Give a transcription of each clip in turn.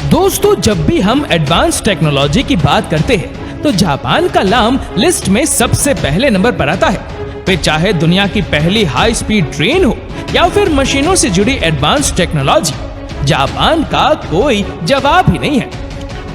दोस्तों, जब भी हम एडवांस टेक्नोलॉजी की बात करते हैं तो जापान का नाम लिस्ट में सबसे पहले नंबर पर आता है। फिर चाहे दुनिया की पहली हाई स्पीड ट्रेन हो या फिर मशीनों से जुड़ी एडवांस टेक्नोलॉजी, जापान का कोई जवाब ही नहीं है।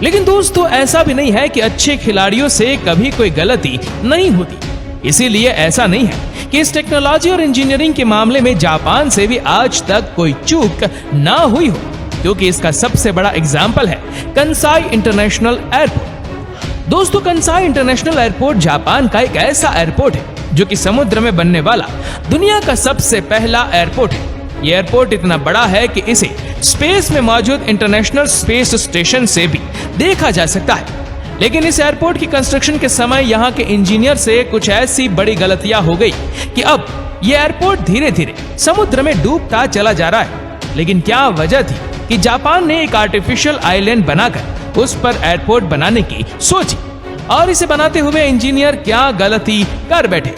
लेकिन दोस्तों, ऐसा भी नहीं है कि अच्छे खिलाड़ियों से कभी कोई गलती नहीं होती। इसीलिए ऐसा नहीं है कि इस टेक्नोलॉजी और इंजीनियरिंग के मामले में जापान से भी आज तक कोई चूक ना हुई हो, क्योंकि इसका सबसे बड़ा एग्जाम्पल है कंसाई इंटरनेशनल एयरपोर्ट। दोस्तों, कंसाई इंटरनेशनल एयरपोर्ट जापान का एक ऐसा एयरपोर्ट है जो कि समुद्र में बनने वाला दुनिया का सबसे पहला एयरपोर्ट है। यह एयरपोर्ट इतना बड़ा है कि इसे स्पेस में मौजूद इंटरनेशनल स्पेस स्टेशन से भी देखा जा सकता है। लेकिन इस एयरपोर्ट की कंस्ट्रक्शन के समय यहाँ के इंजीनियर से कुछ ऐसी बड़ी गलतियां हो गई कि अब यह एयरपोर्ट धीरे धीरे समुद्र में डूबता चला जा रहा है। लेकिन क्या वजह थी कि जापान ने एक आर्टिफिशियल आइलैंड बनाकर उस पर एयरपोर्ट बनाने की सोची, और इसे बनाते हुए इंजीनियर क्या गलती कर बैठे?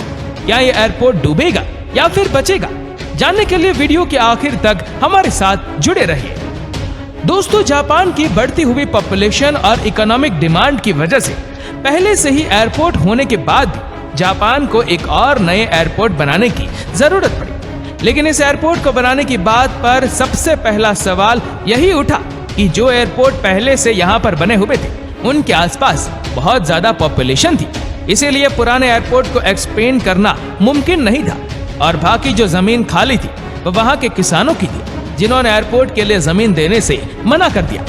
क्या ये एयरपोर्ट डूबेगा या फिर बचेगा? जानने के लिए वीडियो के आखिर तक हमारे साथ जुड़े रहिए। दोस्तों, जापान की बढ़ती हुई पॉपुलेशन और इकोनॉमिक डिमांड की वजह से पहले से ही एयरपोर्ट होने के बाद भी जापान को एक और नए एयरपोर्ट बनाने की जरूरत पड़ी। लेकिन इस एयरपोर्ट को बनाने की बात पर सबसे पहला सवाल यही उठा कि जो एयरपोर्ट पहले से यहाँ पर बने हुए थे उनके आसपास बहुत ज्यादा पॉपुलेशन थी, इसीलिए पुराने एयरपोर्ट को एक्सपेंड करना मुमकिन नहीं था। और बाकी जो जमीन खाली थी वो वहाँ के किसानों की थी, जिन्होंने एयरपोर्ट के लिए जमीन देने से मना कर दिया।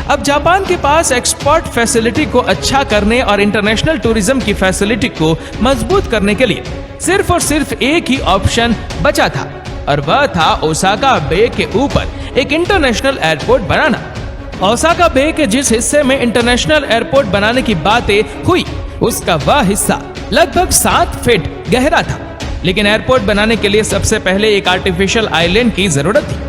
अब जापान के पास एक्सपोर्ट फैसिलिटी को अच्छा करने और इंटरनेशनल टूरिज्म की फैसिलिटी को मजबूत करने के लिए सिर्फ और सिर्फ एक ही ऑप्शन बचा था, और वह था ओसाका बे के ऊपर एक इंटरनेशनल एयरपोर्ट बनाना। ओसाका बे के जिस हिस्से में इंटरनेशनल एयरपोर्ट बनाने की बातें हुई, उसका वह हिस्सा लगभग 7 फीट गहरा था। लेकिन एयरपोर्ट बनाने के लिए सबसे पहले एक आर्टिफिशियल आइलैंड की जरूरत थी।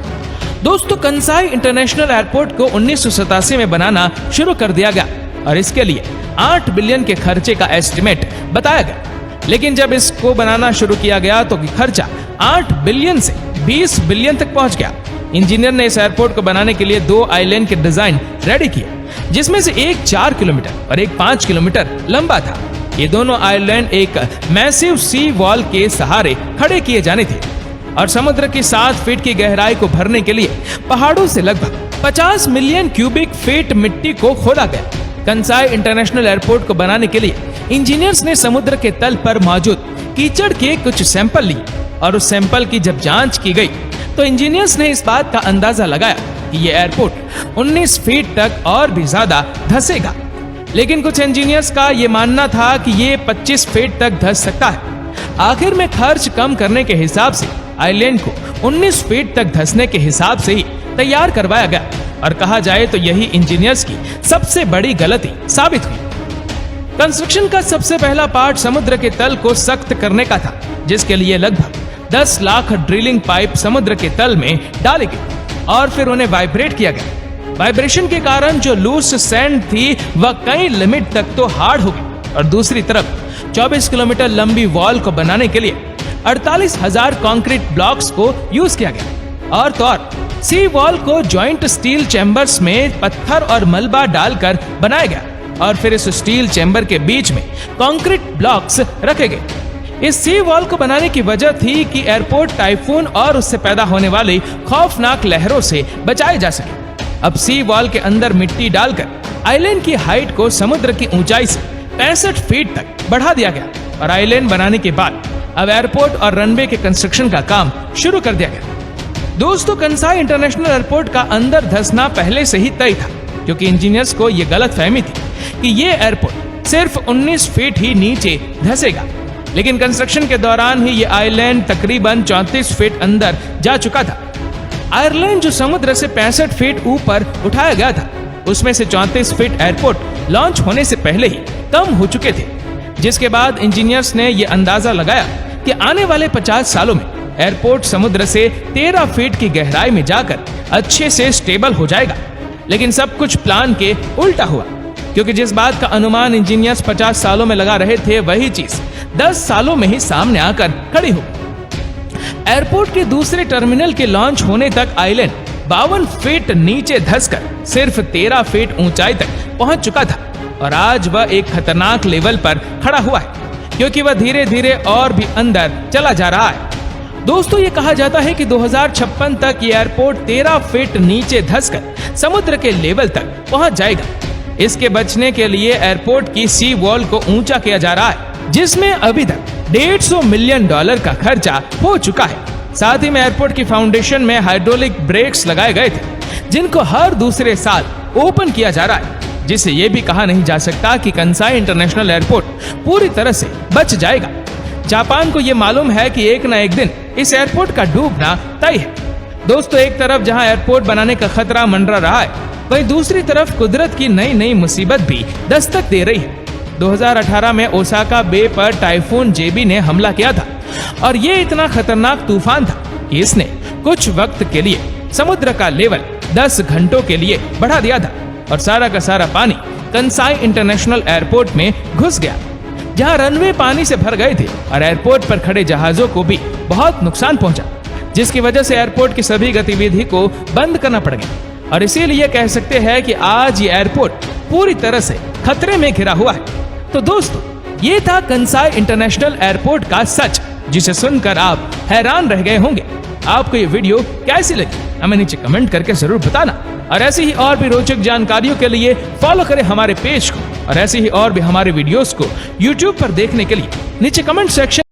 दोस्तों, कंसाई इंटरनेशनल एयरपोर्ट को 1987 में बनाना शुरू कर दिया गया और इसके लिए 8 बिलियन के खर्चे का एस्टिमेट बताया गया। लेकिन जब इसको बनाना शुरू किया गया तो खर्चा 8 बिलियन से 20 बिलियन तक पहुंच गया। इंजीनियर ने इस एयरपोर्ट को बनाने के लिए 2 आइलैंड के डिजाइन रेडी किए, जिसमें से एक 4 किलोमीटर और एक 5 किलोमीटर लंबा था। ये दोनों आइलैंड एक मैसिव सी वॉल के सहारे खड़े किए जाने थे और समुद्र की 7 फीट की गहराई को भरने के लिए पहाड़ों से लगभग 50 मिलियन क्यूबिक फीट मिट्टी को खोदा गया। कंसाई इंटरनेशनल एयरपोर्ट को बनाने के लिए इंजीनियर्स ने समुद्र के तल पर मौजूद कीचड़ के कुछ सैंपल लिए, और उस सैंपल की जब जांच की गई तो इंजीनियर्स ने इस बात का अंदाजा लगाया कि ये एयरपोर्ट 19 फीट तक और भी ज्यादा धंसेगा। लेकिन कुछ इंजीनियर्स का ये मानना था कि ये 25 फीट तक धंस सकता है। आखिर में खर्च कम करने के हिसाब से आइलैंड को 19 फीट तक धंसने के हिसाब से ही तैयार करवाया गया, और कहा जाए तो यही इंजीनियर्स की सबसे बड़ी गलती साबित हुई। कंस्ट्रक्शन का सबसे पहला पार्ट समुद्र के तल को सख्त करने का था, जिसके लिए लगभग 10 लाख ड्रिलिंग पाइप समुद्र के तल में डाले गए और फिर उन्हें वाइब्रेट किया गया। वाइब्रेशन के कारण जो लूज सैंड थी वह कई लिमिट तक तो हार्ड हो गई, और दूसरी तरफ 24 किलोमीटर लंबी वॉल को बनाने के लिए 48,000 कंक्रीट ब्लॉक्स को यूज किया गया। और तो और सी वॉल को जॉइंट स्टील चैम्बर्स में पत्थर और मलबा डालकर बनाया गया, और फिर इस स्टील चैम्बर के बीच में कंक्रीट ब्लॉक्स रखे गए। इस सी वॉल को बनाने की वजह थी कि एयरपोर्ट टाइफून और उससे पैदा होने वाली खौफनाक लहरों से बचाए जा सके। अब सी वॉल के अंदर मिट्टी डालकर आइलैंड की हाइट को समुद्र की ऊंचाई से 65 फीट तक बढ़ा दिया गया, और आइलैंड बनाने के बाद अब एयरपोर्ट और रनवे के कंस्ट्रक्शन का काम शुरू कर दिया गया। दोस्तों, कंसाई इंटरनेशनल एयरपोर्ट का अंदर धंसना पहले से ही तय था, क्योंकि इंजीनियर्स को यह गलतफहमी थी कि ये एयरपोर्ट सिर्फ 19 फीट ही नीचे धंसेगा। लेकिन कंस्ट्रक्शन के दौरान ही ये आइलैंड तकरीबन 34 फीट अंदर जा चुका था। आयरलैंड जो समुद्र से 65 फीट ऊपर उठाया गया था, उसमें से 34 फीट एयरपोर्ट लॉन्च होने से पहले ही कम हो चुके थे, जिसके बाद इंजीनियर्स ने यह अंदाजा लगाया कि आने वाले 50 सालों में एयरपोर्ट समुद्र से 13 फीट की गहराई में जाकर अच्छे से स्टेबल हो जाएगा। लेकिन सब कुछ प्लान के उल्टा हुआ, क्योंकि जिस बात का अनुमान इंजीनियर्स 50 सालों में लगा रहे थे, वही चीज 10 सालों में ही सामने आकर खड़ी हो। एयरपोर्ट के दूसरे टर्मिनल के लॉन्च होने तक आइलैंड 52 फीट नीचे धंसकर सिर्फ 13 फीट ऊंचाई तक पहुंच चुका था और आज वह एक खतरनाक लेवल पर खड़ा हुआ है, क्योंकि वह धीरे धीरे और भी अंदर चला जा रहा है। दोस्तों, ये कहा जाता है कि 2056 तक ये एयरपोर्ट 13 फीट नीचे धंसकर समुद्र के लेवल तक पहुंच जाएगा। इसके बचने के लिए एयरपोर्ट की सी वॉल को ऊंचा किया जा रहा है, जिसमें अभी तक $150 मिलियन का खर्चा हो चुका है। साथ ही में एयरपोर्ट की फाउंडेशन में हाइड्रोलिक ब्रेक्स लगाए गए थे, जिनको हर दूसरे साल ओपन किया जा रहा है, जिससे ये भी कहा नहीं जा सकता कि कंसाई इंटरनेशनल एयरपोर्ट पूरी तरह से बच जाएगा। जापान को ये मालूम है कि एक न एक दिन इस एयरपोर्ट का डूबना तय है। दोस्तों, एक तरफ जहां एयरपोर्ट बनाने का खतरा मंडरा रहा है, वहीं दूसरी तरफ कुदरत की नई नई मुसीबत भी दस्तक दे रही है। 2018 में ओसाका बे पर टाइफून जेबी ने हमला किया था और ये इतना खतरनाक तूफान था कि इसने कुछ वक्त के लिए समुद्र का लेवल 10 घंटों के लिए बढ़ा दिया था और सारा का सारा पानी कंसाई इंटरनेशनल एयरपोर्ट में घुस गया, जहां रनवे पानी से भर गए थे और एयरपोर्ट पर खड़े जहाजों को भी बहुत नुकसान पहुंचा, जिसकी वजह से एयरपोर्ट की सभी गतिविधि को बंद करना पड़ गया। और इसीलिए कह सकते हैं कि आज ये एयरपोर्ट पूरी तरह से खतरे में घिरा हुआ है। तो दोस्तों, ये था कंसाई इंटरनेशनल एयरपोर्ट का सच, जिसे सुनकर आप हैरान रह गए होंगे। आपको ये वीडियो कैसी लगी हमें नीचे कमेंट करके जरूर बताना, और ऐसी ही और भी रोचक जानकारियों के लिए फॉलो करें हमारे पेज को, और ऐसी ही और भी हमारे वीडियोस को YouTube पर देखने के लिए नीचे कमेंट सेक्शन